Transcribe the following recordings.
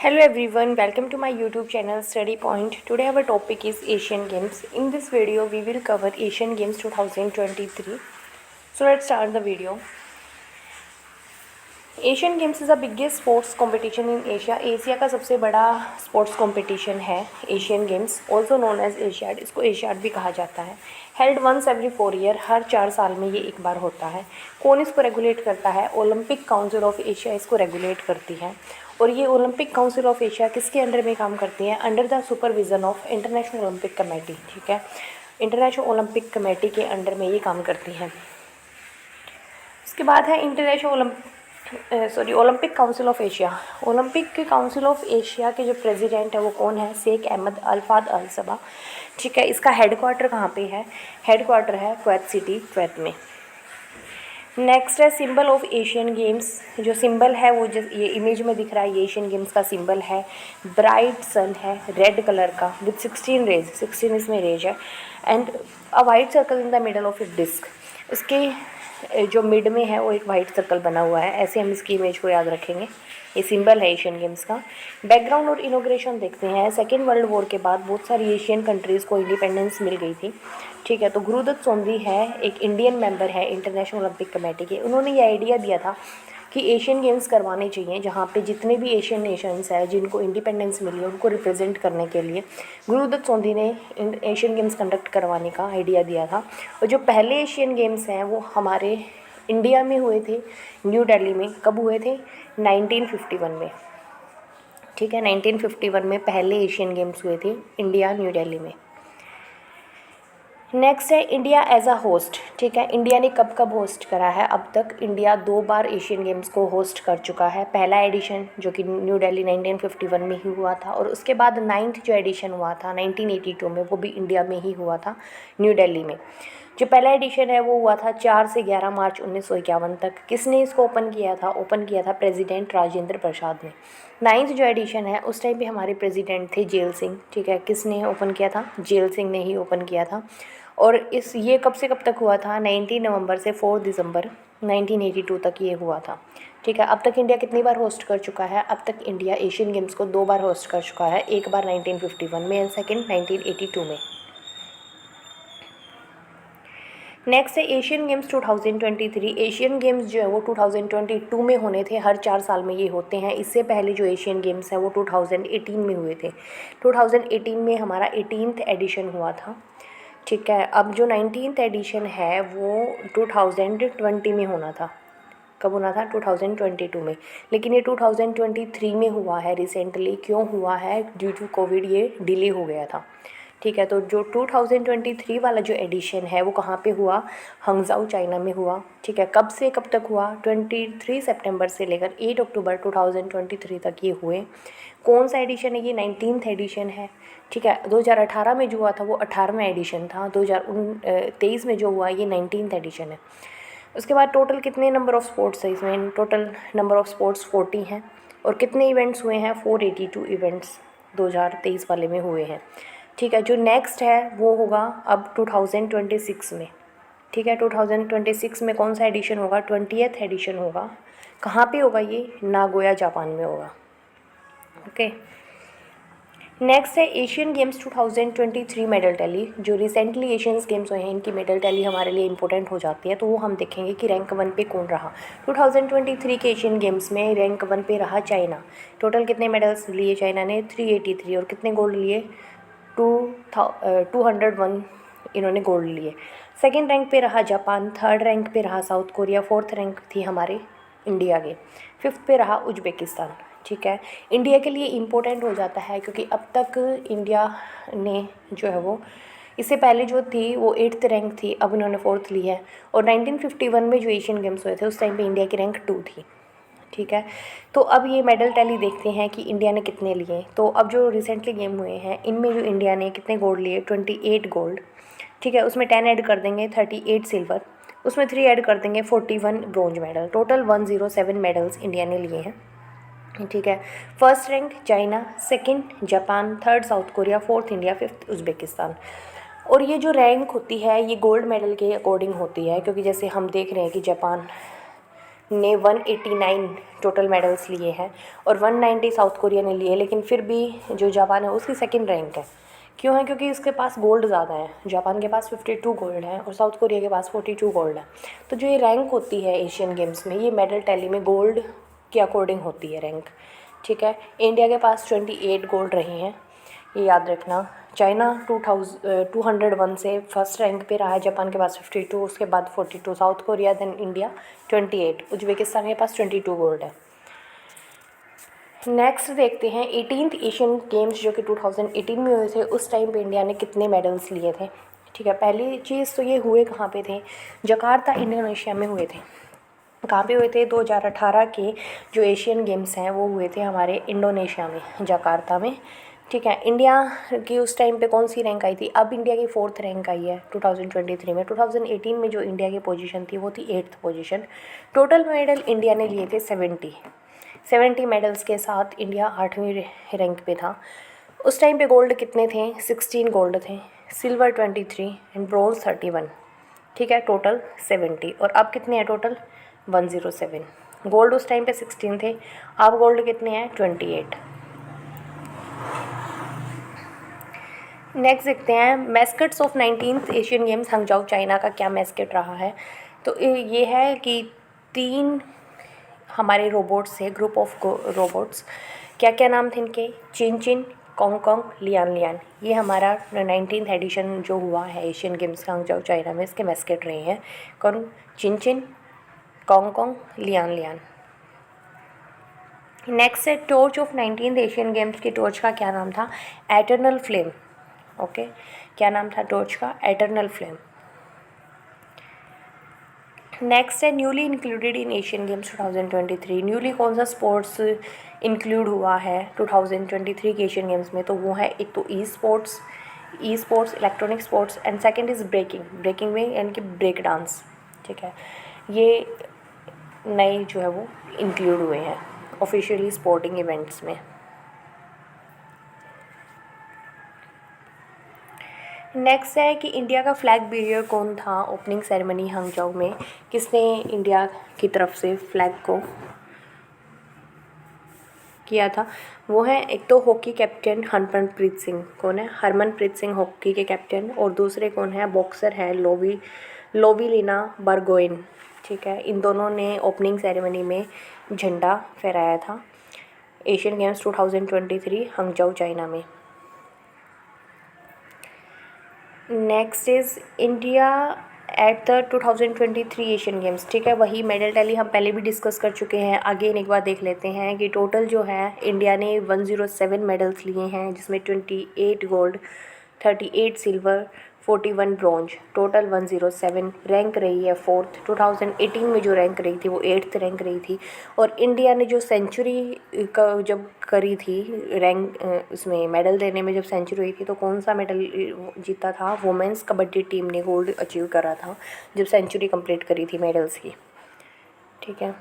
Hello everyone, welcome to my YouTube channel Study Point. Today our topic is Asian Games. In this video we will cover Asian Games 2023. So let's start the video. Asian Games is the biggest sports competition in Asia. Asia का सबसे बड़ा sports competition है Asian Games, also known as Asiad. इसको Asiad भी कहा जाता है। Held once every 4 year, हर 4 साल में ये एक बार होता है। कौन इसको रेगुलेट करता है? ओलंपिक काउंसिल ऑफ एशिया इसको रेगुलेट करती है। और ये ओलंपिक काउंसिल ऑफ एशिया किसके अंडर में काम करती है? Under the supervision of international Olympic committee. ठीक है, इंटरनेशनल ओलंपिक कमेटी के अंडर में ये काम करती है। उसके बाद है Olympic council of Asia. Olympic council of Asia के जो प्रेसिडेंट है वो कौन है? शेख अहमद अल फाद अल सबा। ठीक है, इसका हेडक्वार्टर कहाँ पे है? हेडक्वार्टर है कुवैत सिटी, कुवैत में। नेक्स्ट है सिंबल ऑफ एशियन गेम्स। जो सिंबल है वो ये इमेज में दिख रहा है, ये एशियन गेम्स का सिंबल है। ब्राइट सन है रेड कलर का विथ 16 रेज, 16 इसमें रेज है, and a white circle in the middle of a disc. इसके जो मिड में है वो एक वाइट सर्कल बना हुआ है। ऐसे हम इसकी इमेज को याद रखेंगे। ये सिंबल है एशियन गेम्स का। बैकग्राउंड और इनोग्रेशन देखते हैं। सेकेंड वर्ल्ड वॉर के बाद बहुत सारी एशियन कंट्रीज़ को इंडिपेंडेंस मिल गई थी। ठीक है, तो गुरुदत्त सोंदी है, एक इंडियन मेंबर है इंटरनेशनल ओलंपिक कमेटी के। उन्होंने ये आइडिया दिया था कि एशियन गेम्स करवाने चाहिए जहाँ पे जितने भी एशियन नेशंस हैं जिनको इंडिपेंडेंस मिली है उनको रिप्रेजेंट करने के लिए गुरुदत्त सोंदी ने एशियन गेम्स कंडक्ट करवाने का आइडिया दिया था। और जो पहले एशियन गेम्स हैं वो हमारे इंडिया में हुए थे, न्यू दिल्ली में। कब हुए थे? 1951 में। ठीक है, 1951 में पहले एशियन गेम्स हुए थे इंडिया, न्यू दिल्ली में। नेक्स्ट है इंडिया एज अ होस्ट। ठीक है, इंडिया ने कब कब होस्ट करा है? अब तक इंडिया 2 बार एशियन गेम्स को होस्ट कर चुका है। पहला एडिशन जो कि न्यू दिल्ली 1951 में ही हुआ था, और उसके बाद 9th जो एडिशन हुआ था 1982 में, वो भी इंडिया में ही हुआ था, न्यू दिल्ली में। जो पहला एडिशन है वो हुआ था 4 से 11 मार्च 1951 तक। किसने इसको ओपन किया था? ओपन किया था प्रेसिडेंट राजेंद्र प्रसाद ने। 9th जो एडिशन है उस टाइम पे हमारे प्रेसिडेंट थे जेल सिंह। ठीक है, किसने ओपन किया था? जेल सिंह ने ही ओपन किया था। और ये कब से कब तक हुआ था? 19 नवंबर से 4 दिसंबर 1982 तक ये हुआ था। ठीक है, अब तक इंडिया कितनी बार होस्ट कर चुका है? अब तक इंडिया एशियन गेम्स को 2 बार होस्ट कर चुका है। एक बार 1951 में एंड सेकेंड 1982 में। नेक्स्ट है एशियन गेम्स 2023। एशियन गेम्स जो है वो 2022 में होने थे। हर 4 साल में ये होते हैं। इससे पहले जो एशियन गेम्स हैं वो 2018 में हुए थे। 2018 में हमारा 18th एडिशन हुआ था। ठीक है, अब जो 19th एडिशन है वो 2020 में होना था। कब होना था? 2022 में। लेकिन ये 2023 में हुआ है रिसेंटली। क्यों हुआ है? ड्यू टू कोविड ये डिले हो गया था। ठीक है, तो जो 2023 वाला जो एडिशन है वो कहाँ पे हुआ? हंगजाऊ, चाइना में हुआ। ठीक है, कब से कब तक हुआ? 23 सितंबर से लेकर 8 अक्टूबर 2023 तक ये हुए। कौन सा एडिशन है ये? 19th एडिशन है। ठीक है, 2018 में जो हुआ था वो 18वां एडिशन था। 2023 में जो हुआ ये 19th एडिशन है। उसके बाद टोटल कितने नंबर ऑफ़ स्पोर्ट्स है इसमें? टोटल नंबर ऑफ़ स्पोर्ट्स 40 हैं। और कितने इवेंट्स हुए हैं? 482 इवेंट्स 2023 वाले में हुए हैं। ठीक है, जो नेक्स्ट है वो होगा अब 2026 में। ठीक है, 2026 में कौन सा एडिशन होगा? 20th एडिशन होगा। कहाँ पे होगा ये? नागोया, जापान में होगा। ओके, नेक्स्ट है एशियन गेम्स 2023 मेडल टैली। जो रिसेंटली एशियन गेम्स हुए हैं इनकी मेडल टैली हमारे लिए इंपॉर्टेंट हो जाती है, तो वो हम देखेंगे कि रैंक 1 पे कौन रहा। 2023 के एशियन गेम्स में रैंक 1 पे रहा चाइना। टोटल कितने मेडल्स लिए चाइना ने? 383। और कितने गोल्ड लिए? 201 इन्होंने गोल्ड लिए। सेकेंड रैंक पे रहा जापान। थर्ड रैंक पे रहा साउथ कोरिया। फोर्थ रैंक थी हमारे इंडिया के। फिफ्थ पे रहा उज्बेकिस्तान। ठीक है, इंडिया के लिए इम्पोर्टेंट हो जाता है क्योंकि अब तक इंडिया ने जो है वो इससे पहले जो थी वो 8th रैंक थी, अब इन्होंने 4th ली है। और 1951 में जो एशियन गेम्स हुए थे उस टाइम पे इंडिया की रैंक 2 थी। ठीक है, तो अब ये मेडल टैली देखते हैं कि इंडिया ने कितने लिए। तो अब जो रिसेंटली गेम हुए हैं इनमें जो इंडिया ने कितने गोल्ड लिए? 28 गोल्ड। ठीक है, उसमें 10 ऐड कर देंगे 38 सिल्वर, उसमें 3 ऐड कर देंगे 41 bronze medal. Total 107 medals India ने लिए हैं। ठीक है, first rank China, second Japan, third south Korea, fourth India, fifth Uzbekistan. और ये जो रैंक होती है ये गोल्ड मेडल के अकॉर्डिंग होती है, क्योंकि जैसे हम देख रहे हैं कि जापान ने 189 टोटल मेडल्स लिए हैं और 190 साउथ कोरिया ने लिए, लेकिन फिर भी जो जापान है उसकी सेकंड रैंक है। क्यों है? क्योंकि उसके पास गोल्ड ज़्यादा है। जापान के पास 52 गोल्ड है और साउथ कोरिया के पास 42 गोल्ड है। तो जो ये रैंक होती है एशियन गेम्स में, ये मेडल टैली में गोल्ड के अकॉर्डिंग होती है रैंक, ठीक है। इंडिया के पास 28 गोल्ड रहे हैं, ये याद रखना। चाइना 201 से फर्स्ट रैंक पे रहा है, जापान के पास 52, उसके बाद 42, South Korea, then India 28, Uzbekistan के पास 22 गोल्ड है। नेक्स्ट देखते हैं 18th एशियन गेम्स जो कि 2018 में हुए थे, उस टाइम पे इंडिया ने कितने मेडल्स लिए थे, ठीक है। पहली चीज़ तो ये हुए कहाँ पे थे? जकार्ता इंडोनेशिया में हुए थे। कहाँ पे हुए थे? 2018 के जो एशियन गेम्स हैं वो हुए थे हमारे इंडोनेशिया में, जकार्ता में, ठीक है। इंडिया की उस टाइम पे कौन सी रैंक आई थी? अब इंडिया की 4th रैंक आई है 2023 में। 2018 में जो इंडिया की पोजीशन थी वो थी 8th position. Total medal India ने लिए थे 70 मेडल्स के साथ इंडिया 8वीं रैंक पे था। उस टाइम पे गोल्ड कितने थे? 16 गोल्ड थे, सिल्वर 23 एंड ब्रोंज 31, ठीक है। टोटल 70। और अब कितने हैं टोटल? 107। गोल्ड उस टाइम पे 16 थे, अब गोल्ड कितने हैं? 28। नेक्स्ट देखते हैं mascots of 19th Asian Games Hangzhou China का क्या मैस्कट रहा है। तो ये है कि 3 हमारे रोबोट्स थे, ग्रुप ऑफ रोबोट्स। क्या क्या नाम थे इनके? चिन चिन, कॉन्ग कॉन्ग, लियान लियान। ये हमारा 19th एडिशन जो हुआ है एशियन गेम्स का हंगजाऊ चाइना में, इसके मैस्कट रहे हैं। कौन? Chenchen, Congcong, Lianlian. Next है torch of 19th Asian Games की टॉर्च का क्या नाम था? Eternal flame. ओके, क्या नाम था टॉर्च का? Eternal flame. नेक्स्ट है newly included in Asian games 2023। Newly कौन सा स्पोर्ट्स इंक्लूड हुआ है 2023 के एशियन गेम्स में? तो वो है एक तो esports, electronic sports, and second is breaking में यानी कि ब्रेक डांस, ठीक है। ये नए जो है वो इंक्लूड हुए हैं ऑफिशियली स्पोर्टिंग इवेंट्स में। नेक्स्ट है कि इंडिया का फ्लैग बेरियर कौन था ओपनिंग सेरेमनी हंगजाऊ में? किसने इंडिया की तरफ से फ्लैग को किया था? वो है एक तो हॉकी कैप्टन हरमनप्रीत सिंह। कौन है? हरमनप्रीत सिंह हॉकी के कैप्टन। और दूसरे कौन है? बॉक्सर है लोविलिना बरगोइन, ठीक है। इन दोनों ने ओपनिंग सेरेमनी में झंडा फहराया था एशियन गेम्स 2023 हंगजाऊ चाइना में। Next is India at the 2023 Asian games, ठीक है। वही मेडल टैली हम पहले भी डिस्कस कर चुके हैं, अगेन एक बार देख लेते हैं कि टोटल जो है इंडिया ने 107 मेडल्स लिए हैं, जिसमें 28 gold, 38 silver, 41 bronze, total 107। Rank रही है 4th। 2018 में जो रैंक रही थी वो 8th रैंक रही थी। और इंडिया ने जो सेंचुरी का जब करी थी रैंक, उसमें मेडल देने में जब सेंचुरी हुई थी, तो कौन सा मेडल जीता था? वुमेंस कबड्डी टीम ने गोल्ड अचीव करा था जब सेंचुरी कंप्लीट करी थी मेडल्स की, ठीक है।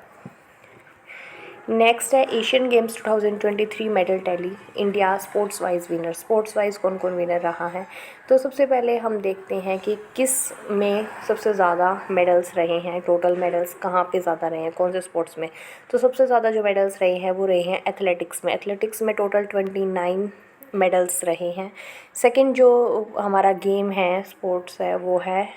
नेक्स्ट है Asian games 2023 medal tally, India sports wise winner. Sports wise कौन कौन विनर रहा है? तो सबसे पहले हम देखते हैं कि किस में सबसे ज़्यादा मेडल्स रहे हैं, टोटल मेडल्स कहाँ पे ज़्यादा रहे हैं, कौन से स्पोर्ट्स में। तो सबसे ज़्यादा जो मेडल्स रहे हैं वो रहे हैं एथलेटिक्स में। एथलेटिक्स में टोटल 29 मेडल्स रहे हैं। सेकंड जो हमारा गेम है, स्पोर्ट्स है, वो है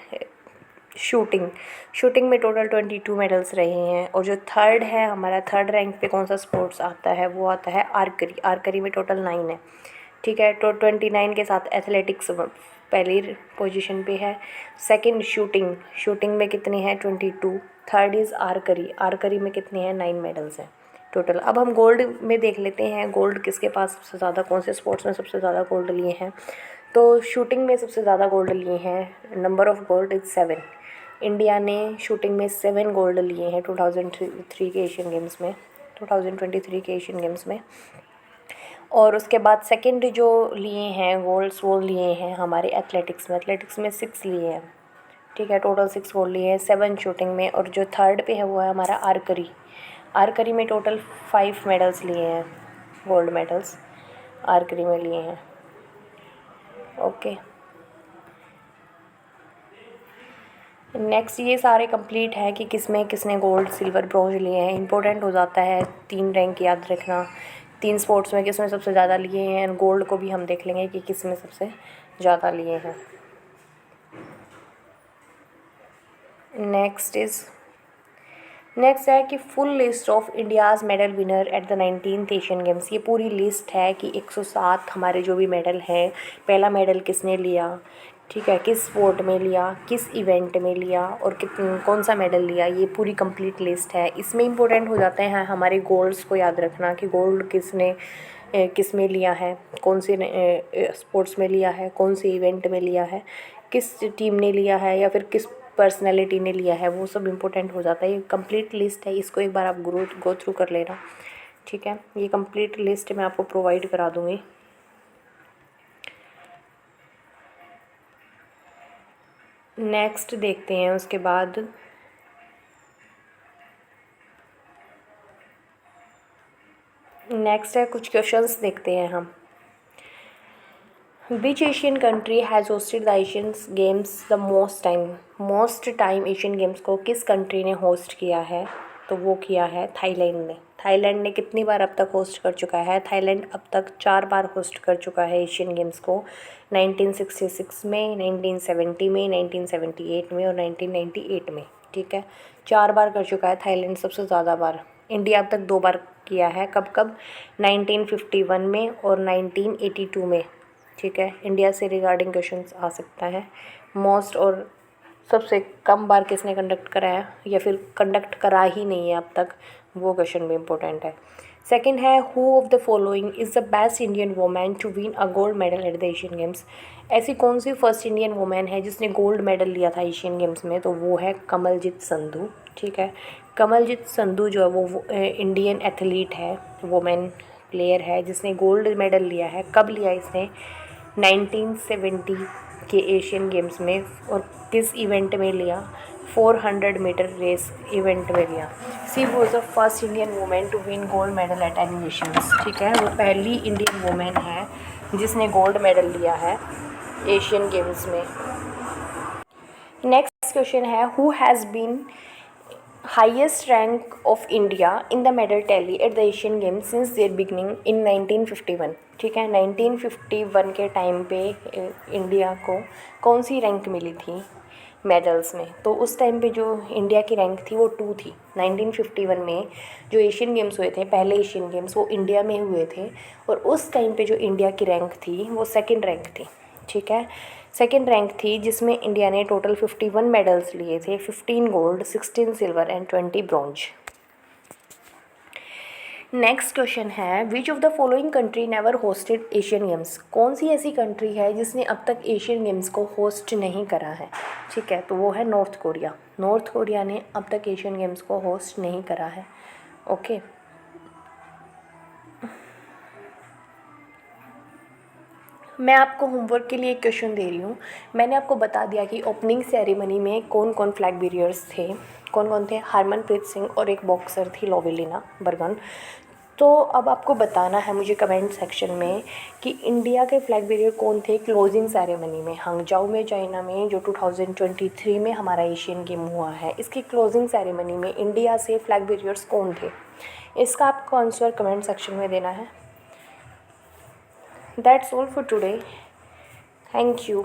शूटिंग में टोटल 22 मेडल्स रहे हैं। और जो थर्ड है हमारा, थर्ड रैंक पे कौन सा स्पोर्ट्स आता है? वो आता है आर्करी में टोटल 9 है, ठीक है। तो 29 के साथ एथलेटिक्स पहली पोजीशन पे है। सेकंड शूटिंग में कितने हैं? 22। थर्ड इज़ आर्करी में कितने हैं? 9 मेडल्स हैं टोटल। अब हम गोल्ड में देख लेते हैं, गोल्ड किसके पास सबसे ज़्यादा, कौन से स्पोर्ट्स में सबसे ज़्यादा गोल्ड लिए हैं। तो शूटिंग में सबसे ज़्यादा गोल्ड लिए हैं, number of gold is 7। India ने शूटिंग में 7 गोल्ड लिए हैं 2023 के एशियन गेम्स में। और उसके बाद सेकंड जो लिए हैं गोल्ड्स, वो लिए हैं हमारे एथलेटिक्स में 6 लिए हैं, ठीक है। टोटल 6 गोल्ड लिए हैं, 7 शूटिंग में। और जो थर्ड पे है वो है हमारा आर्करी में टोटल 5 मेडल्स लिए हैं, गोल्ड मेडल्स आर्करी में लिए हैं, ओके। नेक्स्ट ये सारे कंप्लीट हैं कि किसमें किसने गोल्ड सिल्वर ब्रॉन्ज लिए हैं। इंपॉर्टेंट हो जाता है 3 रैंक याद रखना। 3 स्पोर्ट्स में किसमें सबसे ज़्यादा लिए हैं। गोल्ड को भी हम देख लेंगे कि किसमें सबसे ज़्यादा लिए हैं। नेक्स्ट है कि full list of India's medal winner at the 19th Asian games. ये पूरी लिस्ट है कि 107 हमारे जो भी मेडल हैं, पहला मेडल किसने लिया, ठीक है, किस स्पोर्ट में लिया, किस इवेंट में लिया और कौन सा मेडल लिया, ये पूरी कंप्लीट लिस्ट है। इसमें इंपॉर्टेंट हो जाते हैं हमारे गोल्ड्स को याद रखना कि गोल्ड किसने किस में लिया है, कौन से स्पोर्ट्स में लिया है, कौन से इवेंट में लिया है, किस टीम ने लिया है या फिर किस पर्सनैलिटी ने लिया है, वो सब इम्पोर्टेंट हो जाता है। ये कंप्लीट लिस्ट है, इसको एक बार आप गो थ्रू कर लेना, ठीक है। ये कंप्लीट लिस्ट मैं आपको प्रोवाइड करा दूँगी। नेक्स्ट देखते हैं उसके बाद नेक्स्ट है कुछ क्वेश्चंस देखते हैं हम। Which Asian country has hosted the Asian Games the most time Asian Games को किस कंट्री ने होस्ट किया है, तो वो किया है थाईलैंड ने। थाईलैंड ने कितनी बार अब तक होस्ट कर चुका है, थाईलैंड अब तक 4 बार होस्ट कर चुका है एशियन गेम्स को। 1966 में, 1970 में, 1978 में और 1998 में, ठीक है। 4 बार कर चुका है थाईलैंड सबसे ज़्यादा बार। इंडिया अब तक 2 बार किया है, कब कब, 1951 में और 1982 में, ठीक है। इंडिया से रिगार्डिंग क्वेश्चंस आ सकता है। मोस्ट और सबसे कम बार किसने कंडक्ट कराया या फिर कंडक्ट करा ही नहीं है अब तक, वो क्वेश्चन भी इम्पोर्टेंट है। सेकंड है who of the following is the best Indian women to win a gold medal at the Asian Games. ऐसी कौन सी फर्स्ट इंडियन वुमेन है जिसने गोल्ड मेडल लिया था एशियन गेम्स में, तो वो है कमलजीत संधू, ठीक है। कमलजीत संधू जो है वो इंडियन एथलीट है, वुमेन प्लेयर है जिसने गोल्ड मेडल लिया है। कब लिया इसने, 1970 के एशियन गेम्स में, और किस इवेंट में लिया, 400 मीटर रेस इवेंट में लिया। She was the first Indian women to win gold medal at any Asians, ठीक है। वो पहली इंडियन वुमेन है जिसने गोल्ड मेडल लिया है एशियन गेम्स में। नेक्स्ट क्वेश्चन है who has been highest rank of India in the medal tally at the Asian Games since their beginning in 1951, ठीक है। 1951 के टाइम पे इंडिया को कौन सी रैंक मिली थी मेडल्स में, तो उस टाइम पे जो इंडिया की रैंक थी वो 2 थी। 1951 में जो एशियन गेम्स हुए थे, पहले एशियन गेम्स, वो इंडिया में हुए थे और उस टाइम पे जो इंडिया की रैंक थी वो सेकंड रैंक थी, ठीक है। सेकेंड रैंक थी जिसमें इंडिया ने टोटल 51 मेडल्स लिए थे, 15 gold, 16 silver and 20 bronze. Next question है which of the following country never hosted Asian Games. कौन सी ऐसी कंट्री है जिसने अब तक एशियन गेम्स को होस्ट नहीं करा है, ठीक है, तो वो है नॉर्थ कोरिया। नॉर्थ कोरिया ने अब तक एशियन गेम्स को होस्ट नहीं करा है, ओके। मैं आपको होमवर्क के लिए एक क्वेश्चन दे रही हूँ। मैंने आपको बता दिया कि ओपनिंग सेरेमनी में कौन कौन फ्लैग बेरियर्स थे, कौन कौन थे, हरमनप्रीत सिंह और एक बॉक्सर थी लोवेलिना बर्गन। तो अब आपको बताना है मुझे कमेंट सेक्शन में कि इंडिया के फ्लैग बेरियर कौन थे क्लोजिंग सेरेमनी में, हांगजाओ में, चाइना में, जो 2023 में हमारा एशियन गेम हुआ है, इसकी क्लोजिंग सेरेमनी में इंडिया से फ्लैग बेरियर्स कौन थे। इसका आपको आंसर कमेंट सेक्शन में देना है। That's all for today. Thank you.